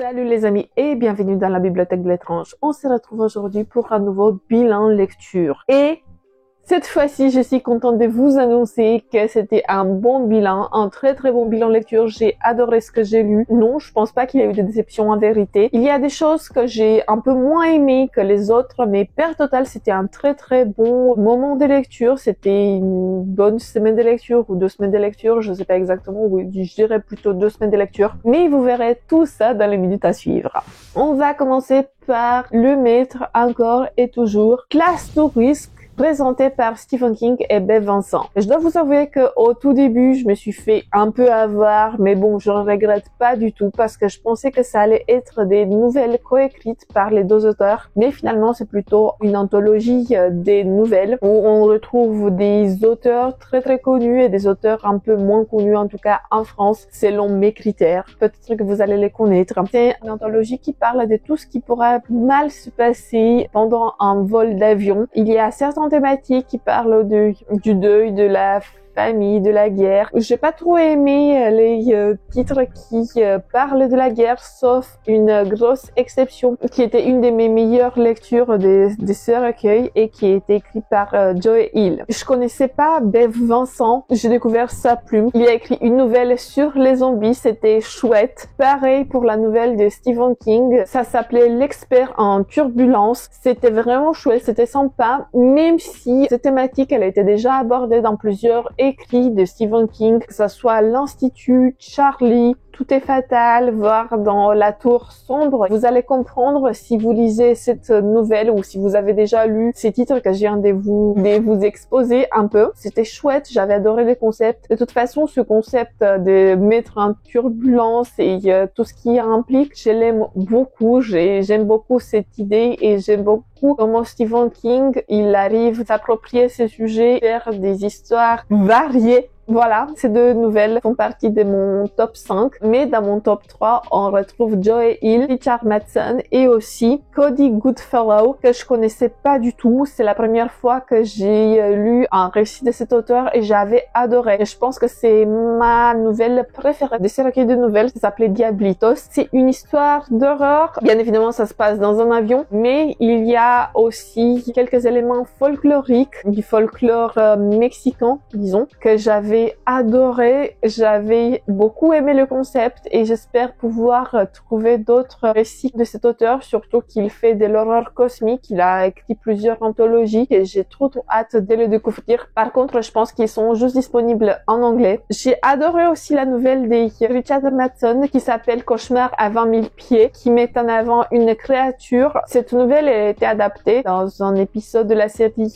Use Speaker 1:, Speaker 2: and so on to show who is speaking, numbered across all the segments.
Speaker 1: Salut les amis et bienvenue dans la bibliothèque de l'étrange. On se retrouve aujourd'hui pour un nouveau bilan lecture. Et cette fois-ci, je suis contente de vous annoncer que c'était un bon bilan, un très bon bilan lecture. J'ai adoré ce que j'ai lu. Non, je pense pas qu'il y a eu de déception en vérité. Il y a des choses que j'ai un peu moins aimées que les autres, mais per total, c'était un très bon moment de lecture. C'était une bonne semaine de lecture ou 2 semaines de lecture, je sais pas exactement, oui, je dirais plutôt 2 semaines de lecture. Mais vous verrez tout ça dans les minutes à suivre. On va commencer par le maître encore et toujours, Classe to Risque, présenté par Stephen King et Bev Vincent. Je dois vous avouer que au tout début, je me suis fait un peu avoir, mais bon, je ne regrette pas du tout parce que je pensais que ça allait être des nouvelles coécrites par les 2 auteurs, mais finalement, c'est plutôt une anthologie des nouvelles où on retrouve des auteurs très connus et des auteurs un peu moins connus, en tout cas en France, selon mes critères. Peut-être que vous allez les connaître. C'est une anthologie qui parle de tout ce qui pourrait mal se passer pendant un vol d'avion. Il y a certaines thématiques qui parlent du deuil, de la famille, de la guerre. J'ai pas trop aimé les titres qui parlent de la guerre, sauf une grosse exception qui était une de mes meilleures lectures de ce recueil et qui a été écrit par Joe Hill. Je connaissais pas Bev Vincent, j'ai découvert sa plume. Il a écrit une nouvelle sur les zombies, c'était chouette. Pareil pour la nouvelle de Stephen King, ça s'appelait L'expert en turbulence. C'était vraiment chouette, c'était sympa, même si cette thématique elle a été déjà abordée dans plusieurs écrits de Stephen King, que ce soit l'Institut, Charlie, Tout est fatal, voire dans La Tour sombre. Vous allez comprendre si vous lisez cette nouvelle ou si vous avez déjà lu ces titres que je viens de vous exposer un peu. C'était chouette, j'avais adoré les concepts. De toute façon, ce concept de mettre en turbulence et tout ce qui implique, je l'aime beaucoup. J'aime beaucoup cette idée et j'aime beaucoup comment Stephen King, il arrive à s'approprier ces sujets, faire des histoires variées. Voilà, ces 2 nouvelles font partie de mon top 5, mais dans mon top 3, on retrouve Joe Hill, Richard Matheson et aussi Cody Goodfellow, que je connaissais pas du tout. C'est la première fois que j'ai lu un récit de cet auteur et j'avais adoré. Et je pense que c'est ma nouvelle préférée de ces recueils de nouvelles, ça s'appelait Diablitos. C'est une histoire d'horreur. Bien évidemment, ça se passe dans un avion, mais il y a aussi quelques éléments folkloriques, du folklore mexicain, disons, que j'avais adoré, j'avais beaucoup aimé le concept et j'espère pouvoir trouver d'autres récits de cet auteur, surtout qu'il fait de l'horreur cosmique, il a écrit plusieurs anthologies et j'ai trop hâte de le découvrir. Par contre, je pense qu'ils sont juste disponibles en anglais. J'ai adoré aussi la nouvelle de Richard Matheson qui s'appelle Cauchemar à 20 000 pieds, qui met en avant une créature. Cette nouvelle a été adaptée dans un épisode de la série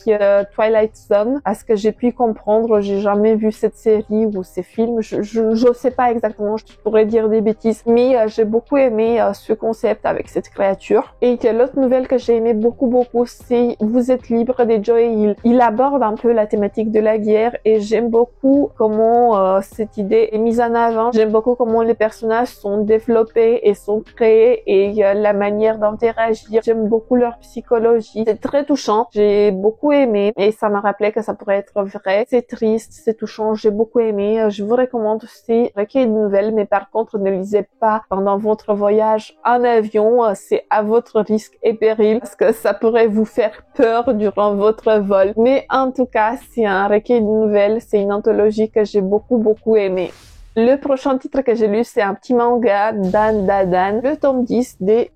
Speaker 1: Twilight Zone. À ce que j'ai pu comprendre, j'ai jamais vu cette série ou ces films, je sais pas exactement, je pourrais dire des bêtises, mais j'ai beaucoup aimé ce concept avec cette créature. Et l'autre nouvelle que j'ai aimé beaucoup, c'est Vous êtes libre de Joe Hill. Il aborde un peu la thématique de la guerre et j'aime beaucoup comment cette idée est mise en avant. J'aime beaucoup comment les personnages sont développés et sont créés et la manière d'interagir. J'aime beaucoup leur psychologie. C'est très touchant. J'ai beaucoup aimé et ça m'a rappelé que ça pourrait être vrai. C'est triste, c'est touchant. J'ai beaucoup aimé. Je vous recommande ces recueils de nouvelles, mais par contre, ne lisez pas pendant votre voyage en avion. C'est à votre risque et péril parce que ça pourrait vous faire peur durant votre vol. Mais en tout cas, c'est un recueil de nouvelles. C'est une anthologie que j'ai beaucoup aimé. Le prochain titre que j'ai lu, c'est un petit manga, Dan Dadan, le tome 10 de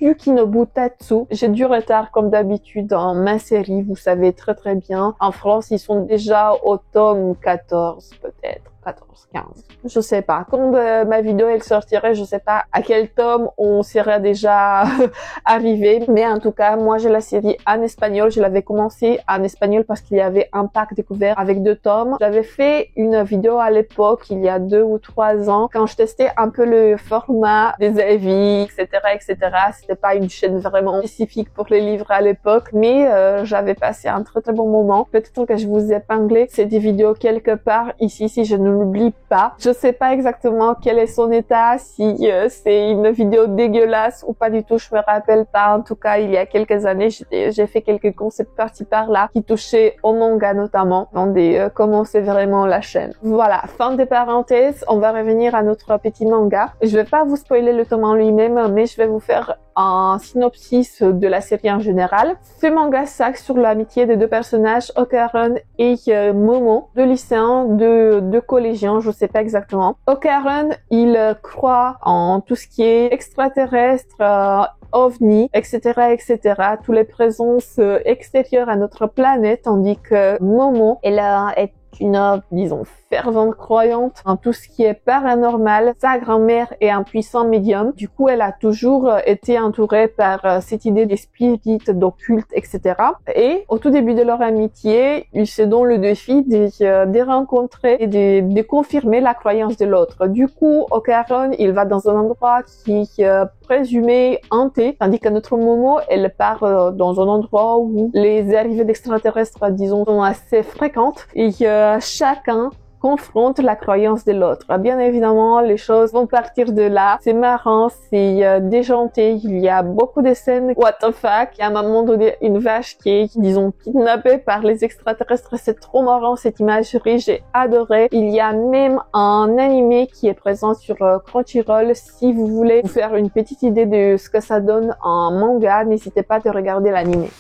Speaker 1: Yukinobu Tatsu. J'ai du retard comme d'habitude dans ma série, vous savez très bien. En France, ils sont déjà au tome 14 peut-être. 14, 15. Je sais pas. Quand ma vidéo elle sortirait, je sais pas à quel tome on serait déjà arrivé. Mais en tout cas, moi j'ai la série en espagnol. Je l'avais commencé en espagnol parce qu'il y avait un pack découvert avec 2 tomes. J'avais fait une vidéo à l'époque, il y a 2 ou 3 ans, quand je testais un peu le format des avis, etc. C'était pas une chaîne vraiment spécifique pour les livres à l'époque, mais j'avais passé un très bon moment. Peut-être que je vous ai épinglé ces vidéos quelque part ici si je ne ne l'oublie pas. Je sais pas exactement quel est son état, si c'est une vidéo dégueulasse ou pas du tout, je me rappelle pas. En tout cas, il y a quelques années, j'ai fait quelques concepts par-ci par-là qui touchaient au manga notamment, avant de commencer vraiment la chaîne. Voilà, fin des parenthèses, on va revenir à notre petit manga. Je vais pas vous spoiler le tome en lui-même, mais je vais vous faire un synopsis de la série en général. Ce manga s'axe sur l'amitié des deux personnages, Okarun et Momo, deux lycéens, deux collégiens, je sais pas exactement. Okarun, il croit en tout ce qui est extraterrestre, ovni, etc., etc., toutes les présences extérieures à notre planète, tandis que Momo, elle est une, disons, fervente croyante en tout ce qui est paranormal. Sa grand-mère est un puissant médium. Du coup, elle a toujours été entourée par cette idée des spirites, d'occulte, etc. Et au tout début de leur amitié, ils se donnent le défi de rencontrer et de confirmer la croyance de l'autre. Du coup, Okarun, il va dans un endroit qui présumé hanté, tandis que notre Momo, elle part dans un endroit où les arrivées d'extraterrestres, disons, sont assez fréquentes et chacun confronte la croyance de l'autre. Bien évidemment, les choses vont partir de là. C'est marrant, c'est déjanté. Il y a beaucoup de scènes what the fuck. Il y a un moment donné une vache qui est, disons, kidnappée par les extraterrestres. C'est trop marrant cette imagerie. J'ai adoré. Il y a même un animé qui est présent sur Crunchyroll. Si vous voulez vous faire une petite idée de ce que ça donne en manga, n'hésitez pas à regarder l'animé.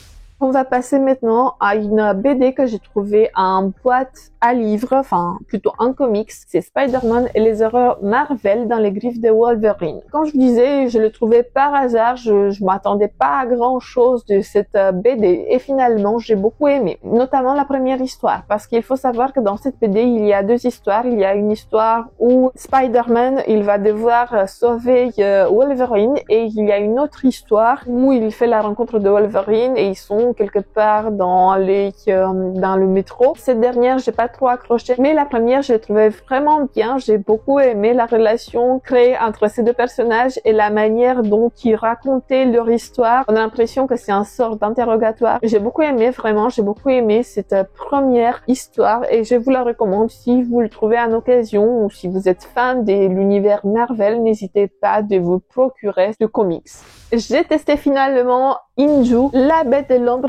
Speaker 1: On va passer maintenant à une BD que j'ai trouvée en boîte à livres, enfin plutôt en comics. C'est Spider-Man et les horreurs Marvel dans les griffes de Wolverine. Quand je vous disais, je le trouvais par hasard, je m'attendais pas à grand chose de cette BD et finalement j'ai beaucoup aimé. Notamment la première histoire, parce qu'il faut savoir que dans cette BD il y a deux histoires. Il y a une histoire où Spider-Man il va devoir sauver Wolverine et il y a une autre histoire où il fait la rencontre de Wolverine et ils sont quelque part dans le métro. Cette dernière, j'ai pas trop accroché, mais la première, je l'ai trouvée vraiment bien. J'ai beaucoup aimé la relation créée entre ces deux personnages et la manière dont ils racontaient leur histoire. On a l'impression que c'est un sort d'interrogatoire. J'ai beaucoup aimé, vraiment, j'ai beaucoup aimé cette première histoire et je vous la recommande si vous le trouvez en occasion ou si vous êtes fan de l'univers Marvel, n'hésitez pas de vous procurer ce comics. J'ai testé finalement Inju, la bête de l'ombre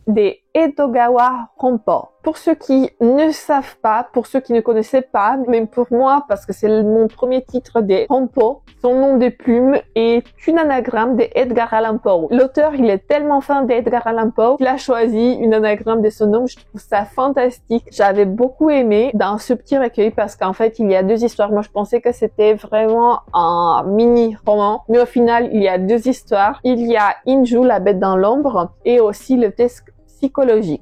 Speaker 1: des Edogawa Honpo. Pour ceux qui ne savent pas, pour ceux qui ne connaissaient pas, même pour moi, parce que c'est mon premier titre des Honpo, son nom de plume est une anagramme de Edgar Allan Poe. L'auteur, il est tellement fan d'Edgar Allan Poe qu'il a choisi une anagramme de son nom. Je trouve ça fantastique. J'avais beaucoup aimé dans ce petit recueil parce qu'en fait, il y a deux histoires. Moi, je pensais que c'était vraiment un mini-roman, mais au final, il y a deux histoires. Il y a Inju, la bête dans l'ombre, et aussi le test psychologique.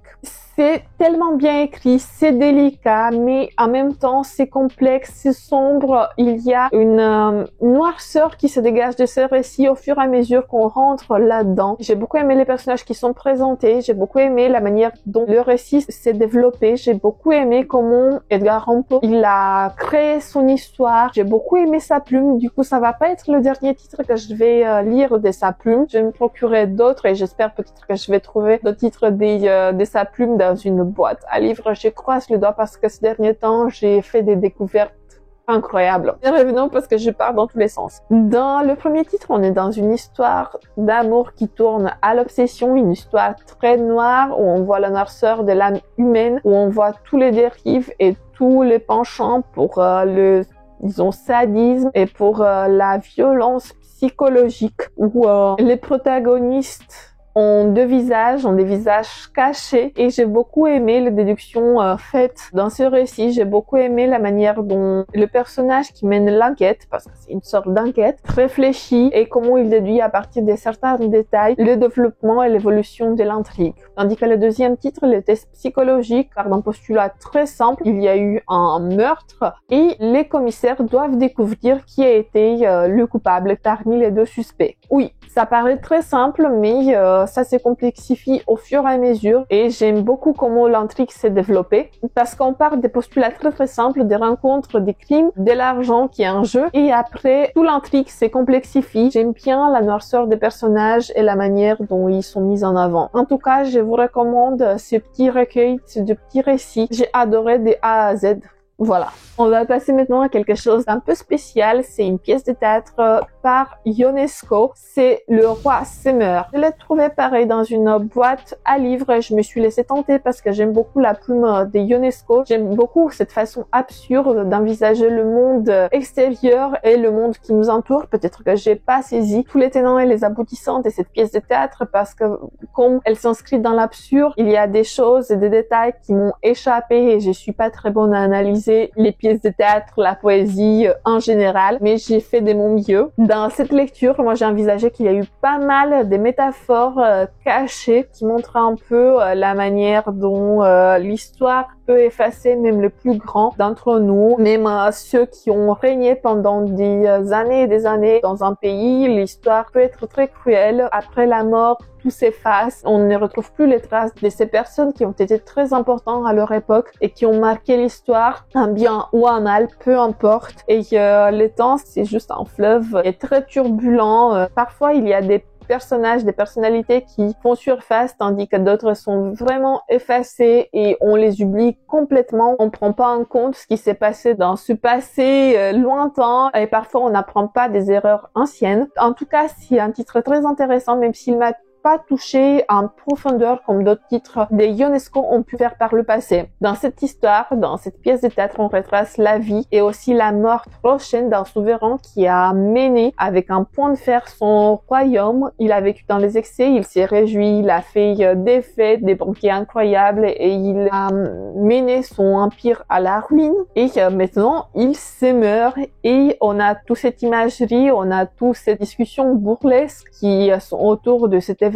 Speaker 1: C'est tellement bien écrit, c'est délicat, mais en même temps, c'est complexe, c'est sombre. Il y a une noirceur qui se dégage de ce récit au fur et à mesure qu'on rentre là-dedans. J'ai beaucoup aimé les personnages qui sont présentés, j'ai beaucoup aimé la manière dont le récit s'est développé, j'ai beaucoup aimé comment Edgar Allan Poe, il a créé son histoire, j'ai beaucoup aimé sa plume. Du coup, ça va pas être le dernier titre que je vais lire de sa plume. Je vais me procurer d'autres et j'espère peut-être que je vais trouver d'autres titres de sa plume dans une boîte à livres. Je croise le doigt parce que ces derniers temps, j'ai fait des découvertes incroyables. Et revenons parce que je pars dans tous les sens. Dans le premier titre, on est dans une histoire d'amour qui tourne à l'obsession, une histoire très noire où on voit la noirceur de l'âme humaine, où on voit tous les dérives et tous les penchants pour disons, sadisme et pour la violence psychologique où les protagonistes ont des visages cachés et j'ai beaucoup aimé les déductions faites dans ce récit. J'ai beaucoup aimé la manière dont le personnage qui mène l'enquête, parce que c'est une sorte d'enquête, réfléchit et comment il déduit à partir de certains détails le développement et l'évolution de l'intrigue. Tandis que le deuxième titre, le test psychologique, part d'un postulat très simple. Il y a eu un meurtre et les commissaires doivent découvrir qui a été le coupable parmi les deux suspects. Oui, ça paraît très simple, mais ça se complexifie au fur et à mesure et j'aime beaucoup comment l'intrigue s'est développée parce qu'on part des postulats très très simples, des rencontres, des crimes, de l'argent qui est en jeu et après tout l'intrigue se complexifie. J'aime bien la noirceur des personnages et la manière dont ils sont mis en avant. En tout cas, je vous recommande ces petits recueils, ces petits récits. J'ai adoré de A à Z. Voilà. On va passer maintenant à quelque chose d'un peu spécial. C'est une pièce de théâtre par Ionesco. C'est Le Roi Seigneur. Je l'ai trouvé pareil dans une boîte à livres et je me suis laissée tenter parce que j'aime beaucoup la plume de Ionesco. J'aime beaucoup cette façon absurde d'envisager le monde extérieur et le monde qui nous entoure. Peut-être que j'ai pas saisi tous les tenants et les aboutissants de cette pièce de théâtre parce que comme elle s'inscrit dans l'absurde, il y a des choses et des détails qui m'ont échappé et je suis pas très bonne à analyser les pièces de théâtre, la poésie en général, mais j'ai fait de mon mieux. Dans cette lecture, moi j'ai envisagé qu'il y a eu pas mal de métaphores cachées qui montrent un peu la manière dont l'histoire peut effacer même le plus grand d'entre nous, même ceux qui ont régné pendant des années et des années dans un pays. L'histoire peut être très cruelle. Après la mort, tout s'efface. On ne retrouve plus les traces de ces personnes qui ont été très importantes à leur époque et qui ont marqué l'histoire, un bien ou un mal, peu importe. Et le temps, c'est juste un fleuve et très turbulent. Parfois, il y a des personnages, des personnalités qui font surface, tandis que d'autres sont vraiment effacés et on les oublie complètement. On prend pas en compte ce qui s'est passé dans ce passé lointain et parfois on n'apprend pas des erreurs anciennes. En tout cas, c'est un titre très intéressant, même s'il m'a pas touché en profondeur comme d'autres titres de Ionesco ont pu faire par le passé. Dans cette histoire, dans cette pièce de théâtre, on retrace la vie et aussi la mort prochaine d'un souverain qui a mené avec un point de fer son royaume. Il a vécu dans les excès, il s'est réjoui, il a fait des fêtes, des banquets incroyables et il a mené son empire à la ruine. Et maintenant, il se meurt et on a toute cette imagerie, on a toutes ces discussions burlesques qui sont autour de cet événement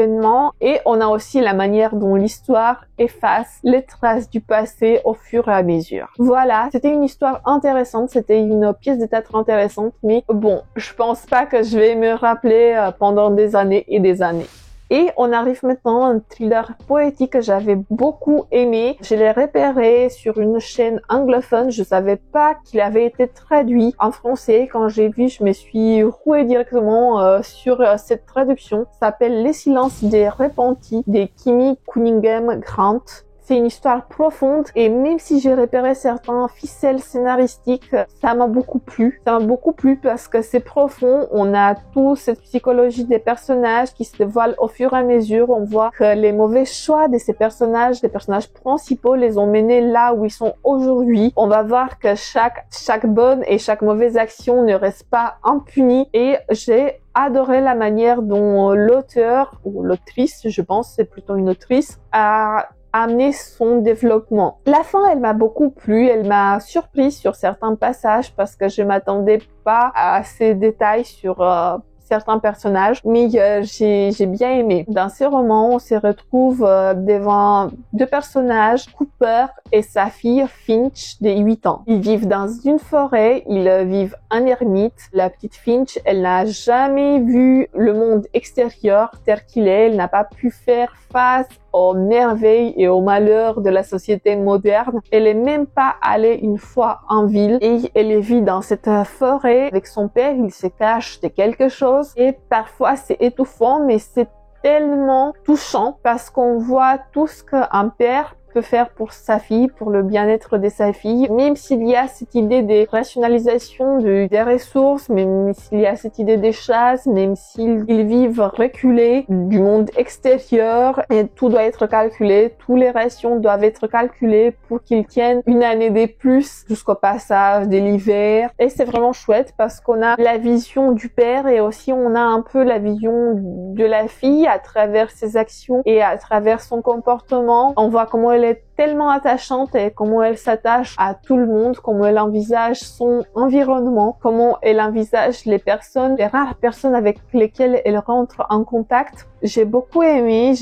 Speaker 1: et on a aussi la manière dont l'histoire efface les traces du passé au fur et à mesure. Voilà, c'était une histoire intéressante, c'était une pièce de théâtre intéressante, mais bon, je pense pas que je vais me rappeler pendant des années et des années. Et on arrive maintenant à un thriller poétique que j'avais beaucoup aimé. Je l'ai repéré sur une chaîne anglophone. Je savais pas qu'il avait été traduit en français. Quand j'ai vu, je me suis rouée directement sur cette traduction. Ça s'appelle Les silences des repentis de Kimi Cunningham Grant. C'est une histoire profonde et même si j'ai repéré certains ficelles scénaristiques, ça m'a beaucoup plu. Ça m'a beaucoup plu parce que c'est profond. On a toute cette psychologie des personnages qui se dévoile au fur et à mesure. On voit que les mauvais choix de ces personnages, des personnages principaux, les ont menés là où ils sont aujourd'hui. On va voir que chaque bonne et chaque mauvaise action ne reste pas impunie et j'ai adoré la manière dont l'auteur ou l'autrice, je pense, c'est plutôt une autrice, a amener son développement. La fin, elle m'a beaucoup plu, elle m'a surprise sur certains passages parce que je m'attendais pas à ces détails sur certains personnages, mais j'ai bien aimé. Dans ce roman, on se retrouve devant deux personnages, Cooper et sa fille Finch de 8 ans. Ils vivent dans une forêt, ils vivent en ermite. La petite Finch, elle n'a jamais vu le monde extérieur tel qu'il est, elle n'a pas pu faire face aux merveilles et aux malheurs de la société moderne. Elle est même pas allée une fois en ville et elle vit dans cette forêt avec son père. Il se cache de quelque chose et parfois c'est étouffant, mais c'est tellement touchant parce qu'on voit tout ce qu'un père peut faire pour sa fille, pour le bien-être de sa fille, même s'il y a cette idée de rationalisation des ressources, même s'il y a cette idée des chasses, même s'ils vivent reculés du monde extérieur, et tout doit être calculé, tous les rations doivent être calculées pour qu'ils tiennent une année de plus jusqu'au passage de l'hiver. Et c'est vraiment chouette parce qu'on a la vision du père et aussi on a un peu la vision de la fille à travers ses actions et à travers son comportement. On voit comment elle est tellement attachante et comment elle s'attache à tout le monde, comment elle envisage son environnement, comment elle envisage les rares personnes avec lesquelles elle rentre en contact. J'ai beaucoup aimé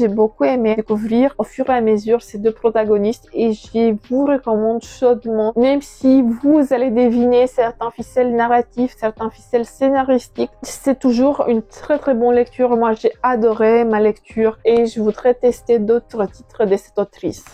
Speaker 1: découvrir au fur et à mesure ces deux protagonistes et je vous recommande chaudement, même si vous allez deviner certains ficelles narratifs, certains ficelles scénaristiques, c'est toujours une très très bonne lecture. Moi j'ai adoré ma lecture et je voudrais tester d'autres titres de cette autrice.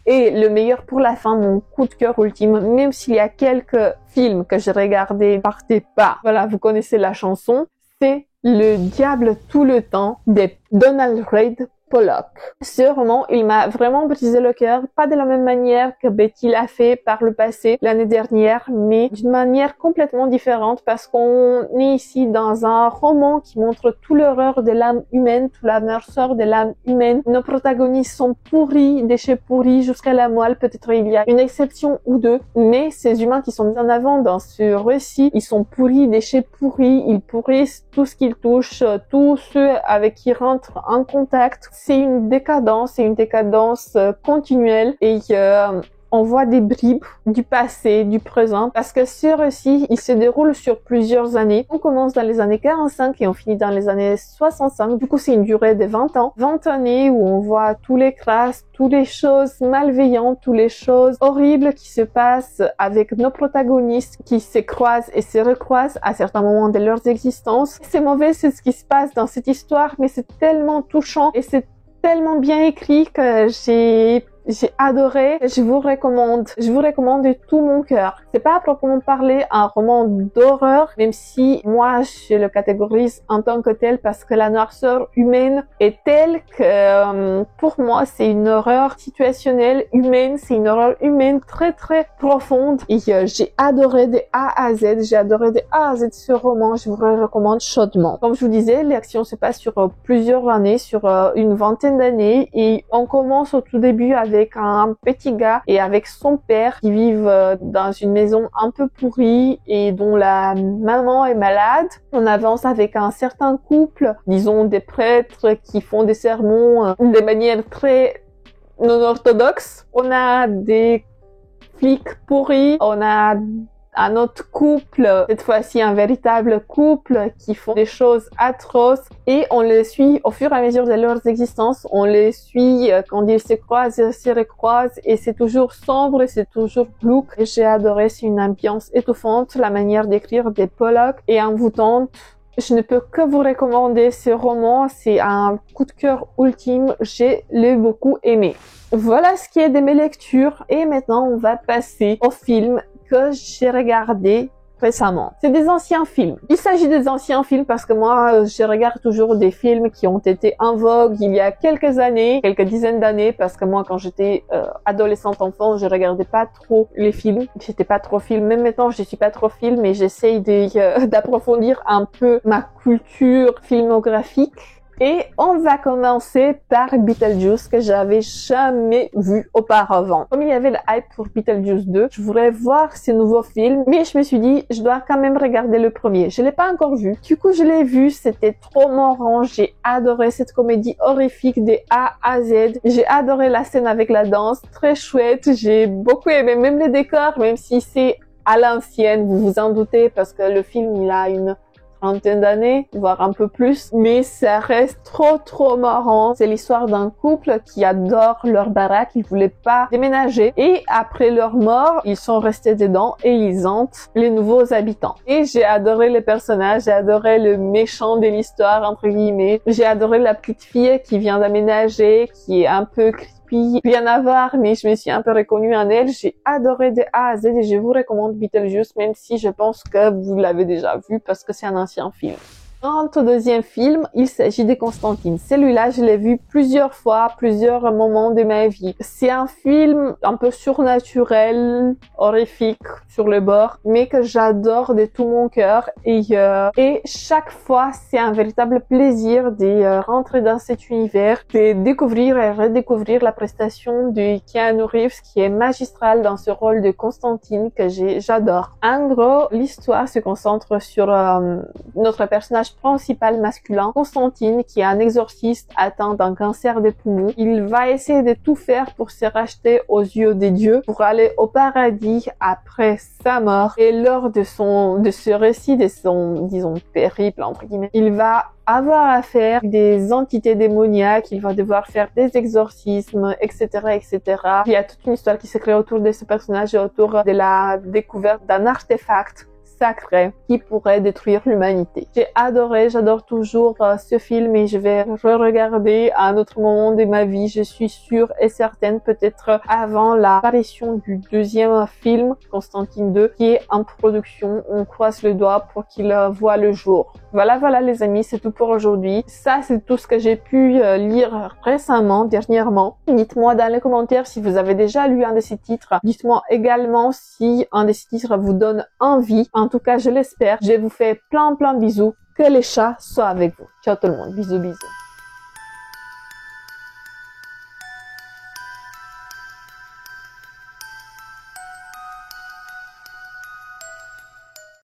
Speaker 1: Et le meilleur pour la fin, mon coup de cœur ultime, même s'il y a quelques films que j'ai regardés, partez pas. Voilà, vous connaissez la chanson. C'est Le diable tout le temps de Donald Reid Pollock. Ce roman, il m'a vraiment brisé le cœur, pas de la même manière que Betty l'a fait par le passé, l'année dernière, mais d'une manière complètement différente parce qu'on est ici dans un roman qui montre tout l'horreur de l'âme humaine, toute la noirceur de l'âme humaine. Nos protagonistes sont pourris, déchets pourris jusqu'à la moelle, peut-être il y a une exception ou deux, mais ces humains qui sont mis en avant dans ce récit, ils sont pourris, déchets pourris, ils pourrissent tout ce qu'ils touchent, tous ceux avec qui ils rentrent en contact. C'est une décadence continuelle et on voit des bribes du passé, du présent, parce que ce récit, il se déroule sur plusieurs années. On commence dans les années 45 et on finit dans les années 65. Du coup, c'est une durée de 20 ans. 20 années où on voit tous les crasses, toutes les choses malveillantes, toutes les choses horribles qui se passent avec nos protagonistes qui se croisent et se recroisent à certains moments de leur existence. C'est mauvais, c'est ce qui se passe dans cette histoire, mais c'est tellement touchant et c'est tellement bien écrit que j'ai adoré. Je vous recommande de tout mon cœur. C'est pas à proprement parler un roman d'horreur, même si moi je le catégorise en tant que tel parce que la noirceur humaine est telle que pour moi c'est une horreur situationnelle humaine, c'est une horreur humaine très très profonde et j'ai adoré de A à Z, ce roman, je vous le recommande chaudement. Comme je vous disais, l'action se passe sur plusieurs années, sur une vingtaine d'années et on commence au tout début avec un petit gars et avec son père qui vivent dans une maison un peu pourrie et dont la maman est malade. On avance avec un certain couple, disons des prêtres qui font des sermons de manière très non orthodoxe. On a des flics pourris, on a un autre couple, cette fois-ci un véritable couple qui font des choses atroces et on les suit au fur et à mesure de leur existence, on les suit quand ils se croisent, ils se recroisent et c'est toujours sombre et c'est toujours glauque. J'ai adoré, c'est une ambiance étouffante, la manière d'écrire des Pollock est envoûtante. Je ne peux que vous recommander ce roman, c'est un coup de cœur ultime, l'ai beaucoup aimé. Voilà ce qui est de mes lectures et maintenant on va passer au film que j'ai regardé récemment. C'est des anciens films. Il s'agit des anciens films parce que moi, je regarde toujours des films qui ont été en vogue il y a quelques années, quelques dizaines d'années, parce que moi, quand j'étais adolescente enfant, je regardais pas trop les films. J'étais pas trop film. Même maintenant, je suis pas trop film, mais j'essaye d'approfondir un peu ma culture filmographique. Et on va commencer par Beetlejuice que j'avais jamais vu auparavant. Comme il y avait le hype pour Beetlejuice 2, je voulais voir ce nouveau film, mais je me suis dit, je dois quand même regarder le premier. Je l'ai pas encore vu. Du coup, je l'ai vu, c'était trop marrant. J'ai adoré cette comédie horrifique de A à Z. J'ai adoré la scène avec la danse, très chouette. J'ai beaucoup aimé même les décors, même si c'est à l'ancienne, vous vous en doutez, parce que le film, il a une trentaine d'années, voire un peu plus, mais ça reste trop marrant. C'est l'histoire d'un couple qui adore leur baraque, ils voulaient pas déménager et après leur mort, ils sont restés dedans et ils hantent les nouveaux habitants. Et j'ai adoré les personnages, j'ai adoré le méchant de l'histoire, entre guillemets. J'ai adoré la petite fille qui vient d'aménager, qui est un peu rien à voir, mais je me suis un peu reconnue en elle. J'ai adoré de A à Z et je vous recommande Beetlejuice, même si je pense que vous l'avez déjà vu parce que c'est un ancien film. Quant au deuxième film, il s'agit de Constantine. Celui-là, je l'ai vu plusieurs fois, plusieurs moments de ma vie. C'est un film un peu surnaturel, horrifique sur le bord, mais que j'adore de tout mon cœur. Et chaque fois, c'est un véritable plaisir de rentrer dans cet univers, de découvrir et redécouvrir la prestation de Keanu Reeves, qui est magistral dans ce rôle de Constantine que j'adore. En gros, l'histoire se concentre sur notre personnage principal masculin, Constantine, qui est un exorciste atteint d'un cancer des poumons. Il va essayer de tout faire pour se racheter aux yeux des dieux, pour aller au paradis après sa mort. Et lors de ce récit, de son, disons, périple, entre guillemets, il va avoir affaire à des entités démoniaques, il va devoir faire des exorcismes, etc., etc. Il y a toute une histoire qui se crée autour de ce personnage et autour de la découverte d'un artefact sacré qui pourrait détruire l'humanité. J'ai adoré, j'adore toujours ce film et je vais re-regarder à un autre moment de ma vie, je suis sûre et certaine, peut-être avant l'apparition du deuxième film, Constantine 2, qui est en production. On croise le doigt pour qu'il voit le jour. Voilà les amis, c'est tout pour aujourd'hui. Ça, c'est tout ce que j'ai pu lire récemment, dernièrement. Dites-moi dans les commentaires si vous avez déjà lu un de ces titres. Dites-moi également si un de ces titres vous donne envie. En tout cas, je l'espère. Je vous fais plein de bisous. Que les chats soient avec vous. Ciao tout le monde. Bisous.